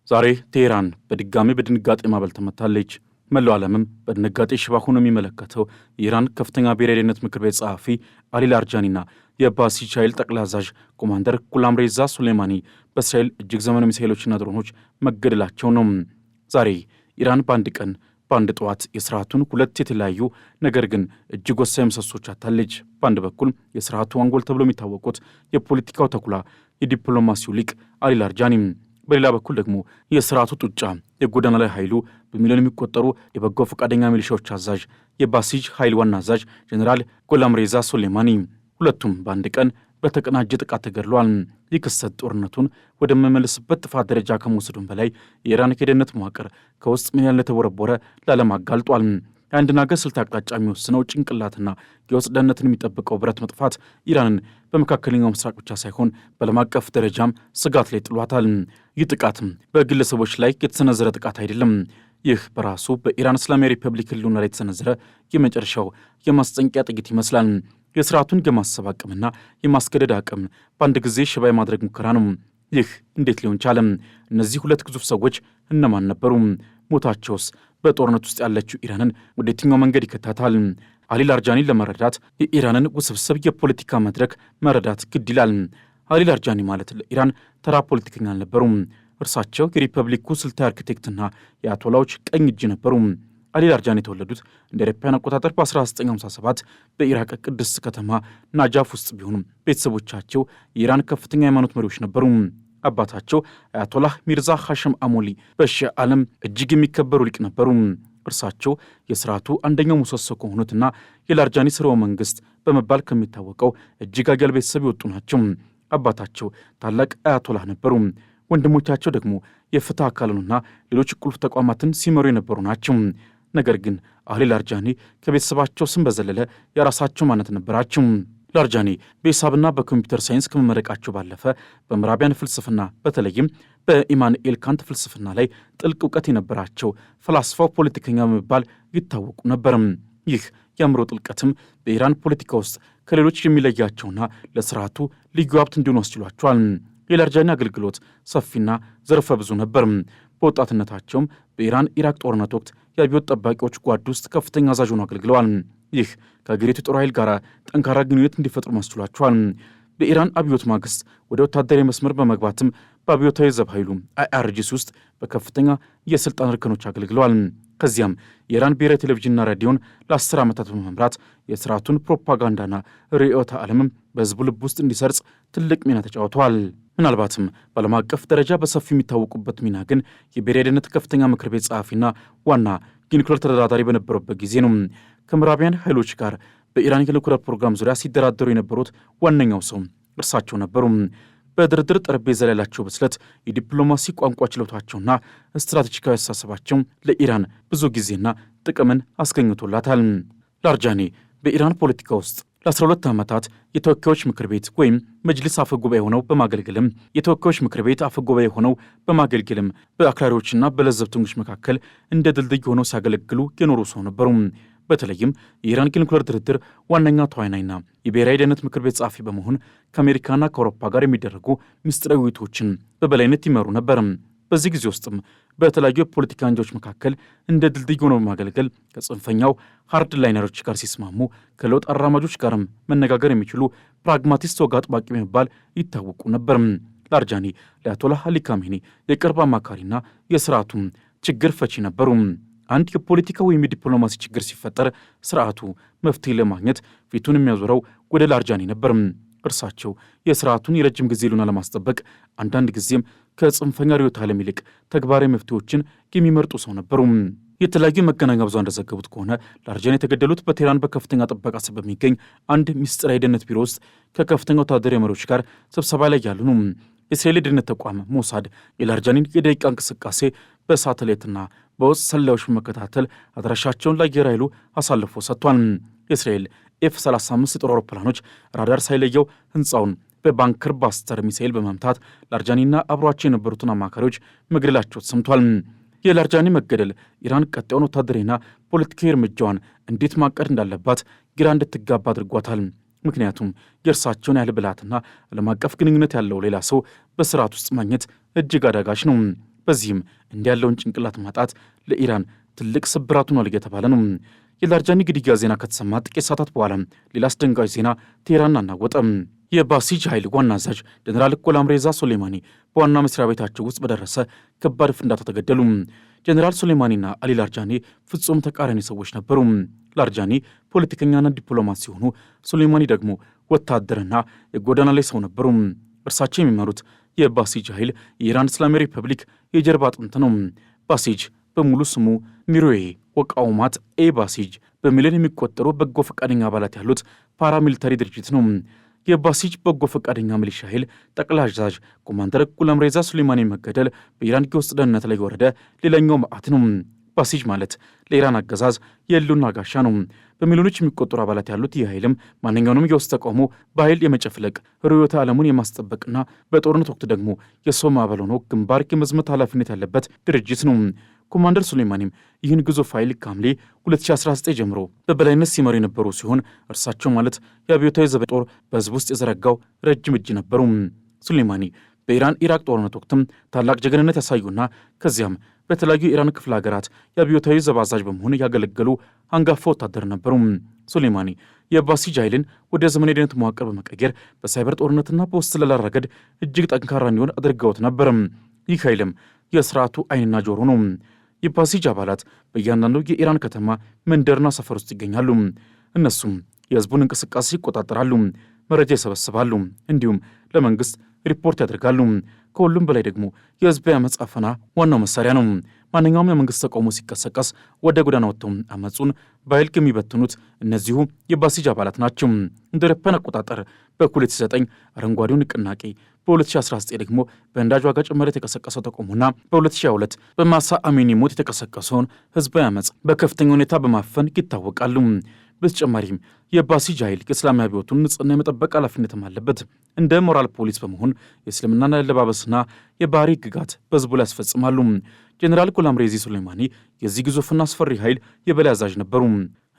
ዛሬ ቴህራን በድጋሚ በድንጋጤ ማዕበል ተመታለች። መላው ዓለምም በድንጋጤ ሽባ ሆኖ የሚመለከተው የኢራን ከፍተኛ ብሔራዊ ደህንነት ምክር ቤት ጸሐፊ አሊ ላርጃኒና የባሲጅ ኃይል ጠቅላይ አዛዥ ኮማንደር ጉላምሬዛ ሱሌማኒ በእስራኤል እጅግ ዘመናዊ ሚሳኤሎችና ድሮኖች መገደላቸው ነው። ዛሬ ኢራን በአንድ ቀን በአንድ ጠዋት የስርዓቱን ሁለት የተለያዩ ነገር ግን እጅግ ወሳኝ ምሰሶች አታለች። በአንድ በኩል የስርዓቱ አንጎል ተብሎ የሚታወቁት የፖለቲካው ተኩላ የዲፕሎማሲው ሊቅ አሊ ላርጃኒ፣ በሌላ በኩል ደግሞ የስርዓቱ ጡጫ የጎዳና ላይ ኃይሉ በሚሊዮን የሚቆጠሩ የበጎ ፈቃደኛ ሚሊሻዎች አዛዥ የባሲጅ ኃይል ዋና አዛዥ ጀኔራል ጉላምሬዛ ሱሌማኒ፣ ሁለቱም በአንድ ቀን በተቀናጀ ጥቃት ተገድለዋል። ይህ ክስተት ጦርነቱን ወደሚመልስበት ጥፋት ደረጃ ከመውሰዱም በላይ የኢራን የደህንነት መዋቅር ከውስጥ ምን ያህል እንደተቦረቦረ ለዓለም አጋልጧል። የአንድን ሀገር ስልት አቅጣጫ የሚወስነው ጭንቅላትና የውስጥ ደህንነትን የሚጠብቀው ብረት መጥፋት ኢራንን በመካከለኛው ምስራቅ ብቻ ሳይሆን በዓለም አቀፍ ደረጃም ስጋት ላይ ጥሏታል። ይህ ጥቃት በግለሰቦች ላይ የተሰነዘረ ጥቃት አይደለም። ይህ በራሱ በኢራን እስላማዊ ሪፐብሊክ ህልውና ላይ የተሰነዘረ የመጨረሻው የማስጠንቀቂያ ጥይት ይመስላል። የስርዓቱን የማሰብ አቅምና የማስገደድ አቅም በአንድ ጊዜ ሽባ የማድረግ ሙከራ ነው። ይህ እንዴት ሊሆን ቻለ? እነዚህ ሁለት ግዙፍ ሰዎች እነማን ነበሩ? ሞታቸውስ በጦርነት ውስጥ ያለችው ኢራንን ወደ የትኛው መንገድ ይከታታል? አሊ ላርጃኒን ለመረዳት የኢራንን ውስብስብ የፖለቲካ መድረክ መረዳት ግድ ይላል። አሊ ላርጃኒ ማለት ለኢራን ተራ ፖለቲከኛ አልነበሩም። እርሳቸው የሪፐብሊኩ ስልታዊ አርኪቴክትና የአያቶላዎች ቀኝ እጅ ነበሩ። አሊ ላርጃኒ የተወለዱት እንደ አውሮፓውያን አቆጣጠር በ1957 በኢራቅ ቅድስት ከተማ ናጃፍ ውስጥ ቢሆኑም ቤተሰቦቻቸው የኢራን ከፍተኛ ሃይማኖት መሪዎች ነበሩ። አባታቸው አያቶላህ ሚርዛ ሐሽም አሞሊ በሺዓ ዓለም እጅግ የሚከበሩ ሊቅ ነበሩ። እርሳቸው የስርዓቱ አንደኛው ምሰሶ ከሆኑትና የላርጃኒ ስርወ መንግስት በመባል ከሚታወቀው እጅግ አያል ቤተሰብ የወጡ ናቸው። አባታቸው ታላቅ አያቶላህ ነበሩ። ወንድሞቻቸው ደግሞ የፍትህ አካሉንና ሌሎች ቁልፍ ተቋማትን ሲመሩ የነበሩ ናቸው። ነገር ግን አሊ ላርጃኒ ከቤተሰባቸው ስም በዘለለ የራሳቸው ማንነት ነበራቸው። ላርጃኒ በሂሳብና በኮምፒውተር ሳይንስ ከመመረቃቸው ባለፈ በምዕራቢያን ፍልስፍና በተለይም በኢማኑኤል ካንት ፍልስፍና ላይ ጥልቅ እውቀት የነበራቸው ፈላስፋው ፖለቲከኛ በመባል ይታወቁ ነበር። ይህ የአእምሮ ጥልቀትም በኢራን ፖለቲካ ውስጥ ከሌሎች የሚለያቸውና ለስርዓቱ ልዩ ሀብት እንዲሆኑ አስችሏቸዋል። የላርጃኒ አገልግሎት ሰፊና ዘርፈ ብዙ ነበር። በወጣትነታቸውም በኢራን ኢራቅ ጦርነት ወቅት የአብዮት ጠባቂዎች ጓድ ውስጥ ከፍተኛ አዛዥ ሆነው አገልግለዋል። ይህ ከሀገሪቱ ጦር ኃይል ጋር ጠንካራ ግንኙነት እንዲፈጥሩ ማስችሏቸዋል። በኢራን አብዮት ማግስት ወደ ወታደራዊ መስመር በመግባትም በአብዮታዊ ዘብ ኃይሉ IRGC ውስጥ በከፍተኛ የሥልጣን እርከኖች አገልግለዋል። ከዚያም የኢራን ብሔራዊ ቴሌቪዥንና ራዲዮን ለ10 ዓመታት በመምራት የሥርዓቱን ፕሮፓጋንዳና ርዕዮተ ዓለምም በሕዝቡ ልብ ውስጥ እንዲሰርጽ ትልቅ ሚና ተጫውተዋል። ምናልባትም በዓለም አቀፍ ደረጃ በሰፊው የሚታወቁበት ሚና ግን የብሔራዊ ደህንነት ከፍተኛ ምክር ቤት ጸሐፊና ዋና የኒውክሌር ተደራዳሪ በነበሩበት ጊዜ ነው። ከምዕራቢያን ኃይሎች ጋር በኢራን የኒውክሌር ፕሮግራም ዙሪያ ሲደራደሩ የነበሩት ዋነኛው ሰው እርሳቸው ነበሩ። በድርድር ጠረጴዛ ላይ ያላቸው ብስለት፣ የዲፕሎማሲ ቋንቋ ችሎታቸውና ስትራቴጂካዊ አስተሳሰባቸው ለኢራን ብዙ ጊዜና ጥቅምን አስገኝቶላታል። ላርጃኒ በኢራን ፖለቲካ ውስጥ ለ12 ዓመታት የተወካዮች ምክር ቤት ወይም መጅሊስ አፈ ጉባኤ ሆነው በማገልገልም የተወካዮች ምክር ቤት አፈ ጉባኤ ሆነው በማገልገልም በአክራሪዎችና በለዘብተኞች መካከል እንደ ድልድይ ሆነው ሲያገለግሉ የኖሩ ሰው ነበሩ። በተለይም የኢራን የኒውክሌር ድርድር ዋነኛ ተዋናይና የብሔራዊ ደህንነት ምክር ቤት ጸሐፊ በመሆን ከአሜሪካና ከአውሮፓ ጋር የሚደረጉ ምስጢራዊ ውይይቶችን በበላይነት ይመሩ ነበር። በዚህ ጊዜ ውስጥም በተለያዩ የፖለቲካ አንጃዎች መካከል እንደ ድልድይ ሆነው በማገልገል ከጽንፈኛው ሃርድ ላይነሮች ጋር ሲስማሙ ከለውጥ አራማጆች ጋርም መነጋገር የሚችሉ ፕራግማቲስት ወግ አጥባቂ በመባል ይታወቁ ነበር። ላርጃኒ ለአያቶላህ አሊ ካሜኒ የቅርብ አማካሪና የስርዓቱ ችግር ፈቺ ነበሩ። አንድ የፖለቲካ ወይም የዲፕሎማሲ ችግር ሲፈጠር ስርዓቱ መፍትሄ ለማግኘት ፊቱን የሚያዞረው ወደ ላርጃኒ ነበር። እርሳቸው የስርዓቱን የረጅም ጊዜ ሉና ለማስጠበቅ አንዳንድ ጊዜም ከጽንፈኛ ርዕዮተ ዓለም ይልቅ ተግባራዊ መፍትሄዎችን የሚመርጡ ሰው ነበሩ። የተለያዩ መገናኛ ብዙሃን እንደዘገቡት ከሆነ ላርጃኒ የተገደሉት በቴህራን በከፍተኛ ጥበቃ ስር በሚገኝ አንድ ምስጢራዊ የደህንነት ቢሮ ውስጥ ከከፍተኛ ወታደራዊ መሪዎች ጋር ስብሰባ ላይ ያሉ ነው። የእስራኤል የደህንነት ተቋም ሞሳድ የላርጃኒን የደቂቃ እንቅስቃሴ በሳተላይትና በውስጥ ሰላዮች በመከታተል አድራሻቸውን ለአየር ኃይሉ አሳልፎ ሰጥቷል። የእስራኤል F-35 የጦር አውሮፕላኖች ራዳር ሳይለየው ሕንፃውን በባንከር ባስተር ሚሳኤል በመምታት ላርጃኒና አብሯቸው የነበሩትን አማካሪዎች መግደላቸው ተሰምቷል። የላርጃኒ መገደል ኢራን ቀጣዩን ወታደራዊና ፖለቲካዊ እርምጃዋን እንዴት ማቀድ እንዳለባት ግራ እንድትጋባ አድርጓታል። ምክንያቱም የእርሳቸውን ያህል ብልሃትና ዓለም አቀፍ ግንኙነት ያለው ሌላ ሰው በስርዓት ውስጥ ማግኘት እጅግ አዳጋች ነው። በዚህም እንዲያለውን ጭንቅላት ማጣት ለኢራን ትልቅ ስብራት ሆኗል እየተባለ ነው። የላርጃኒ ግድያ ዜና ከተሰማ ጥቂት ሰዓታት በኋላ ሌላ አስደንጋጭ ዜና ቴህራን አናወጠ። የባሲጅ ኃይል ዋና አዛዥ ጀነራል ጎላምሬዛ ሶሌማኒ በዋና መስሪያ ቤታቸው ውስጥ በደረሰ ከባድ ፍንዳታ ተገደሉ። ጀነራል ሶሌማኒና አሊ ላርጃኒ ፍጹም ተቃራኒ ሰዎች ነበሩ። ላርጃኒ ፖለቲከኛና ዲፕሎማት ሲሆኑ ሶሌማኒ ደግሞ ወታደርና የጎዳና ላይ ሰው ነበሩ። እርሳቸው የሚመሩት የባሲጅ ኃይል የኢራን እስላማዊ ሪፐብሊክ የጀርባ አጥንት ነው። ባሲጅ በሙሉ ስሙ ሚሮዬ ወቃውማት ባሲጅ በሚሊዮን የሚቆጠሩ በጎ ፈቃደኛ አባላት ያሉት ፓራሚሊታሪ ድርጅት ነው። የባሲጅ በጎ ፈቃደኛ ሚሊሻ ኃይል ጠቅላይ አዛዥ ኮማንደር ጉላምሬዛ ሱሌማኒ መገደል በኢራን የውስጥ ደህንነት ላይ የወረደ ሌላኛው መዓት ነው። ባሲጅ ማለት ለኢራን አገዛዝ የህልውና ጋሻ ነው። በሚሊዮኖች የሚቆጠሩ አባላት ያሉት ይህ ኃይልም ማንኛውንም የውስጥ ተቃውሞ በኃይል የመጨፍለቅ ርዕዮተ ዓለሙን የማስጠበቅና በጦርነት ወቅት ደግሞ የሰው ማዕበል ሆኖ ግንባር የመዝመት ኃላፊነት ያለበት ድርጅት ነው። ኮማንደር ሱሌማኒም ይህን ግዙፍ ኃይል ከሐምሌ 2019 ጀምሮ በበላይነት ሲመሩ የነበሩ ሲሆን እርሳቸው ማለት የአብዮታዊ ዘብ ጦር በህዝብ ውስጥ የዘረጋው ረጅም እጅ ነበሩ። ሱሌማኒ በኢራን ኢራቅ ጦርነት ወቅትም ታላቅ ጀግንነት ያሳዩና ከዚያም በተለያዩ የኢራን ክፍለ ሀገራት የአብዮታዊ ዘብ አዛዥ በመሆን ያገለገሉ አንጋፋ ወታደር ነበሩ። ሱሌማኒ የባሲጅ ኃይልን ወደ ዘመናዊ የደህንነት መዋቅር በመቀየር በሳይበር ጦርነትና በውስጥ ስለላ ረገድ እጅግ ጠንካራ እንዲሆን አድርገውት ነበር። ይህ ኃይልም የስርዓቱ ዓይንና ጆሮ ነው። የባሲጅ አባላት በእያንዳንዱ የኢራን ከተማ መንደርና ሰፈር ውስጥ ይገኛሉ። እነሱም የህዝቡን እንቅስቃሴ ይቆጣጠራሉ፣ መረጃ ይሰበስባሉ፣ እንዲሁም ለመንግስት ሪፖርት ያደርጋሉ። ከሁሉም በላይ ደግሞ የህዝብ የአመፅ አፈና ዋናው መሳሪያ ነው። ማንኛውም የመንግስት ተቃውሞ ሲቀሰቀስ ወደ ጎዳና ወጥተው አመፁን በኃይል የሚበትኑት እነዚሁ የባሲጅ አባላት ናቸው። እንደ አውሮፓውያን አቆጣጠር በ2009 አረንጓዴው ንቅናቄ፣ በ2019 ደግሞ በነዳጅ ዋጋ ጭማሪ የተቀሰቀሰው ተቃውሞና በ2022 በማሳ አሚኒ ሞት የተቀሰቀሰውን ህዝባዊ አመፅ በከፍተኛ ሁኔታ በማፈን ይታወቃሉ። በተጨማሪም የባሲጅ ኃይል የእስላማዊ አብዮቱን ንጽህና የመጠበቅ ኃላፊነትም አለበት። እንደ ሞራል ፖሊስ በመሆን የእስልምናና ያለባበስና የባህሪ ህግጋት በህዝቡ ላይ ያስፈጽማሉ። ጀኔራል ጉላምሬዚ ሱሌማኒ የዚህ ግዙፍና አስፈሪ ኃይል የበላይ አዛዥ ነበሩ።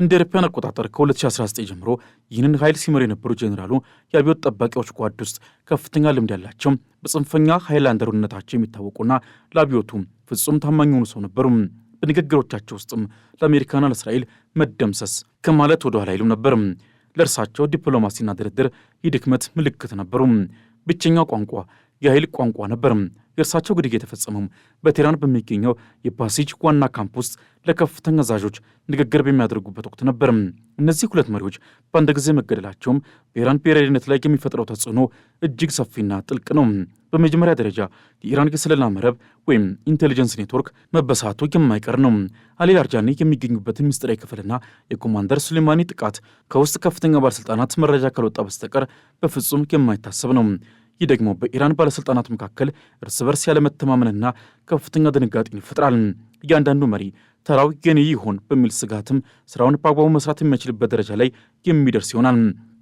እንደ አውሮፓውያን አቆጣጠር ከ2019 ጀምሮ ይህንን ኃይል ሲመሩ የነበሩ ጀኔራሉ የአብዮት ጠባቂዎች ጓድ ውስጥ ከፍተኛ ልምድ ያላቸው በጽንፈኛ ሃይላንደርነታቸው የሚታወቁና ለአብዮቱ ፍጹም ታማኝ የሆኑ ሰው ነበሩ። በንግግሮቻቸው ውስጥም ለአሜሪካና ለእስራኤል መደምሰስ ከማለት ወደ ኋላ አይሉም ነበር። ለእርሳቸው ዲፕሎማሲና ድርድር የድክመት ምልክት ነበሩ። ብቸኛው ቋንቋ የኃይል ቋንቋ ነበር። የእርሳቸው ግድያ የተፈጸመው በቴህራን በሚገኘው የባሲጅ ዋና ካምፕ ውስጥ ለከፍተኛ አዛዦች ንግግር በሚያደርጉበት ወቅት ነበር። እነዚህ ሁለት መሪዎች በአንድ ጊዜ መገደላቸውም በኢራን ብሔራዊ ደህንነት ላይ የሚፈጥረው ተጽዕኖ እጅግ ሰፊና ጥልቅ ነው። በመጀመሪያ ደረጃ የኢራን የስለላ መረብ ወይም ኢንቴሊጀንስ ኔትወርክ መበሳቱ የማይቀር ነው። አሊ ላርጃኒ የሚገኙበትን ምስጢራዊ ክፍልና የኮማንደር ሱሌማኒ ጥቃት ከውስጥ ከፍተኛ ባለሥልጣናት መረጃ ካልወጣ በስተቀር በፍጹም የማይታሰብ ነው። ይህ ደግሞ በኢራን ባለሥልጣናት መካከል እርስ በርስ ያለመተማመንና ከፍተኛ ድንጋጤን ይፈጥራል። እያንዳንዱ መሪ ተራው የኔ ይሆን በሚል ስጋትም ስራውን በአግባቡ መስራት የሚችልበት ደረጃ ላይ የሚደርስ ይሆናል።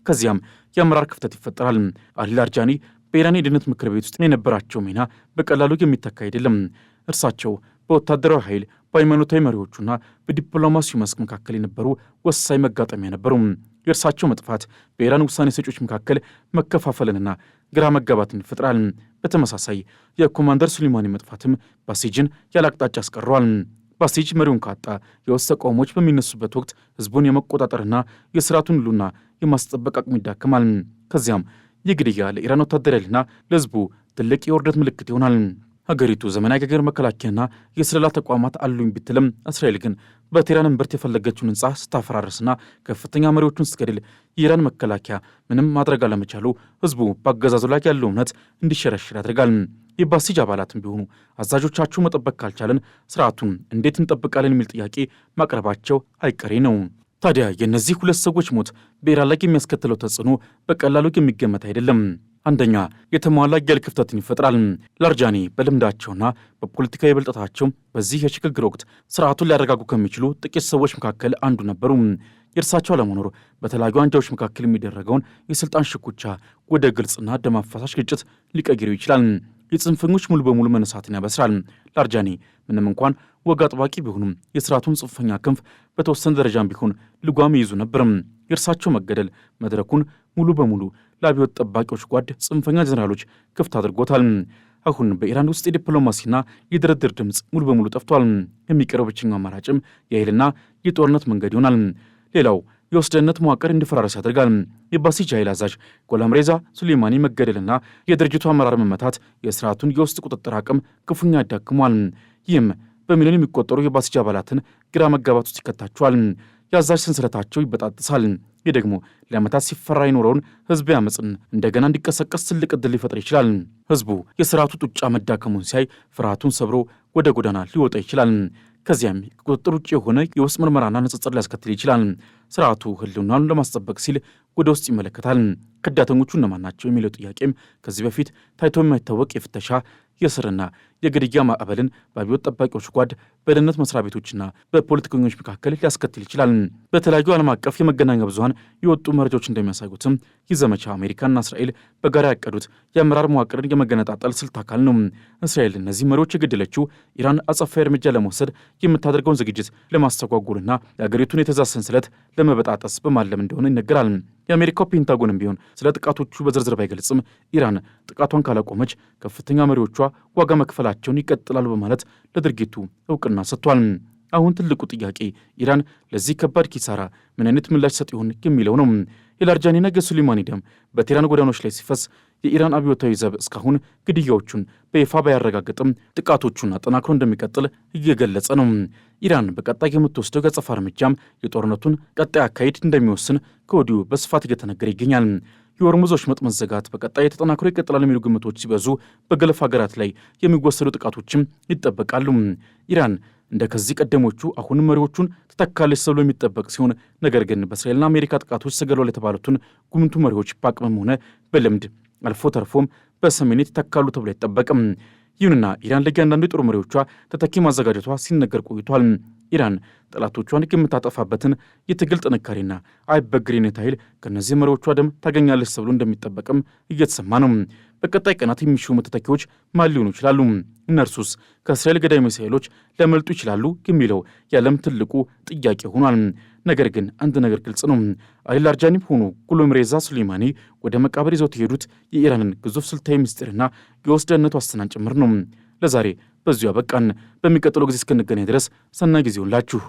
ከዚያም የአመራር ክፍተት ይፈጠራል። አሊ ላርጃኒ በኢራን የደህንነት ምክር ቤት ውስጥ የነበራቸው ሚና በቀላሉ የሚተካ አይደለም። እርሳቸው በወታደራዊ ኃይል፣ በሃይማኖታዊ መሪዎቹና በዲፕሎማሲው መስክ መካከል የነበሩ ወሳኝ መጋጠሚያ ነበሩ። የእርሳቸው መጥፋት በኢራን ውሳኔ ሰጪዎች መካከል መከፋፈልንና ግራ መጋባትን ይፈጥራል። በተመሳሳይ የኮማንደር ሱሌማኒ መጥፋትም ባሲጅን ያለ አቅጣጫ አስቀረዋል። ባሲጅ መሪውን ካጣ የውስጥ ተቃውሞዎች በሚነሱበት ወቅት ህዝቡን የመቆጣጠርና የስርዓቱን ሁሉና የማስጠበቅ አቅሙ ይዳክማል። ከዚያም ይህ ግድያ ለኢራን ወታደር ኃይልና ለህዝቡ ትልቅ የውርደት ምልክት ይሆናል። ሀገሪቱ ዘመናዊ የሀገር መከላከያና የስለላ ተቋማት አሉኝ ብትልም እስራኤል ግን በቴህራን እምብርት የፈለገችውን ህንፃ ስታፈራርስና ከፍተኛ መሪዎቹን ስትገድል የኢራን መከላከያ ምንም ማድረግ አለመቻሉ ህዝቡ በአገዛዙ ላይ ያለው እምነት እንዲሸረሽር ያደርጋል። የባሲጅ አባላትም ቢሆኑ አዛዦቻችሁ መጠበቅ ካልቻለን ስርዓቱን እንዴት እንጠብቃለን የሚል ጥያቄ ማቅረባቸው አይቀሬ ነው። ታዲያ የእነዚህ ሁለት ሰዎች ሞት በኢራን ላይ የሚያስከትለው ተጽዕኖ በቀላሉ የሚገመት አይደለም። አንደኛ፣ የተሟላ የኃይል ክፍተትን ይፈጥራል። ላርጃኒ በልምዳቸውና በፖለቲካዊ ብልጠታቸው በዚህ የሽግግር ወቅት ስርዓቱን ሊያረጋጉ ከሚችሉ ጥቂት ሰዎች መካከል አንዱ ነበሩ። የእርሳቸው አለመኖር በተለያዩ አንጃዎች መካከል የሚደረገውን የስልጣን ሽኩቻ ወደ ግልጽና ደም አፋሳሽ ግጭት ሊቀይረው ይችላል። የጽንፈኞች ሙሉ በሙሉ መነሳትን ያበስራል። ላርጃኒ ምንም እንኳን ወግ አጥባቂ ቢሆኑም የስርዓቱን ጽንፈኛ ክንፍ በተወሰነ ደረጃም ቢሆን ልጓም ይይዙ ነበር። የእርሳቸው መገደል መድረኩን ሙሉ በሙሉ ለአብዮት ጠባቂዎች ጓድ ጽንፈኛ ጀነራሎች ክፍት አድርጎታል። አሁን በኢራን ውስጥ የዲፕሎማሲና የድርድር ድምፅ ሙሉ በሙሉ ጠፍቷል። የሚቀረው ብቸኛው አማራጭም የኃይልና የጦርነት መንገድ ይሆናል። ሌላው የውስጥ ደህንነት መዋቅር እንዲፈራረስ ያደርጋል። የባሲጅ ኃይል አዛዥ ጎላም ሬዛ ሱሌማኒ መገደልና የድርጅቱ አመራር መመታት የስርዓቱን የውስጥ ቁጥጥር አቅም ክፉኛ ያዳክሟል። ይህም በሚሊዮን የሚቆጠሩ የባሲጅ አባላትን ግራ መጋባት ውስጥ ይከታቸዋል። የአዛዥ ሰንሰለታቸው ይበጣጥሳል። ይህ ደግሞ ለዓመታት ሲፈራ የኖረውን ህዝብ አመፅን እንደገና እንዲቀሰቀስ ትልቅ ዕድል ሊፈጥር ይችላል። ህዝቡ የስርዓቱ ጡጫ መዳከሙን ሲያይ ፍርሃቱን ሰብሮ ወደ ጎዳና ሊወጣ ይችላል። ከዚያም ቁጥጥር ውጭ የሆነ የውስጥ ምርመራና ንጽጽር ሊያስከትል ይችላል። ስርዓቱ ህልውናውን ለማስጠበቅ ሲል ወደ ውስጥ ይመለከታል። ከዳተኞቹ እነማን ናቸው የሚለው ጥያቄም ከዚህ በፊት ታይቶ የማይታወቅ የፍተሻ የስርና የግድያ ማዕበልን በአብዮት ጠባቂዎች ጓድ፣ በደህንነት መስሪያ ቤቶችና በፖለቲከኞች መካከል ሊያስከትል ይችላል። በተለያዩ ዓለም አቀፍ የመገናኛ ብዙሃን የወጡ መረጃዎች እንደሚያሳዩትም ይህ ዘመቻ አሜሪካና እስራኤል በጋራ ያቀዱት የአመራር መዋቅርን የመገነጣጠል ስልት አካል ነው። እስራኤል እነዚህ መሪዎች የገደለችው ኢራን አጸፋዊ እርምጃ ለመውሰድ የምታደርገውን ዝግጅት ለማስተጓጎልና የአገሪቱን የትዕዛዝ ሰንሰለት ለመበጣጠስ በማለም እንደሆነ ይነገራል። የአሜሪካው ፔንታጎንም ቢሆን ስለ ጥቃቶቹ በዝርዝር ባይገልጽም ኢራን ጥቃቷን ካላቆመች ከፍተኛ መሪዎቿ ዋጋ መክፈላቸውን ይቀጥላሉ በማለት ለድርጊቱ እውቅና ሰጥቷል። አሁን ትልቁ ጥያቄ ኢራን ለዚህ ከባድ ኪሳራ ምን አይነት ምላሽ ሰጥ ይሆን የሚለው ነው። የላርጃኒና የሱሌማኒ ደም በቴህራን ጎዳናዎች ላይ ሲፈስ የኢራን አብዮታዊ ዘብ እስካሁን ግድያዎቹን በይፋ ባያረጋግጥም ጥቃቶቹን አጠናክሮ እንደሚቀጥል እየገለጸ ነው። ኢራን በቀጣይ የምትወስደው የአጸፋ እርምጃም የጦርነቱን ቀጣይ አካሄድ እንደሚወስን ከወዲሁ በስፋት እየተነገረ ይገኛል። የሆርሙዝ ወሽመጥ መዘጋት በቀጣይ ተጠናክሮ ይቀጥላል የሚሉ ግምቶች ሲበዙ በገለፍ ሀገራት ላይ የሚወሰዱ ጥቃቶችም ይጠበቃሉ። ኢራን እንደ ከዚህ ቀደሞቹ አሁን መሪዎቹን ትተካለች ተብሎ የሚጠበቅ ሲሆን ነገር ግን በእስራኤልና አሜሪካ ጥቃቶች ተገድለዋል የተባሉትን ጉምቱ መሪዎች በአቅምም ሆነ በልምድ አልፎ ተርፎም በሰሜኔት ይተካሉ ተብሎ አይጠበቅም። ይሁንና ኢራን ለእያንዳንዱ የጦር መሪዎቿ ተተኪ ማዘጋጀቷ ሲነገር ቆይቷል። ኢራን ጠላቶቿን የምታጠፋበትን የትግል ጥንካሬና አይበግሬነት ኃይል ከእነዚህ መሪዎቿ ደም ታገኛለች ተብሎ እንደሚጠበቅም እየተሰማ ነው። በቀጣይ ቀናት የሚሾሙ ተተኪዎች ማን ሊሆኑ ይችላሉ? እነርሱስ ከእስራኤል ገዳይ ሚሳኤሎች ሊያመልጡ ይችላሉ የሚለው የዓለም ትልቁ ጥያቄ ሆኗል። ነገር ግን አንድ ነገር ግልጽ ነው። አሊ ላርጃኒም ሆኑ ጎላም ሬዛ ሱሌማኒ ወደ መቃብር ይዘው የሄዱት የኢራንን ግዙፍ ስልታዊ ምስጢርና የውስጥ ደህንነት ዋስትናን ጭምር ነው። ለዛሬ በዚሁ አበቃን። በሚቀጥለው ጊዜ እስክንገናኝ ድረስ ሰናይ ጊዜ ይሁንላችሁ።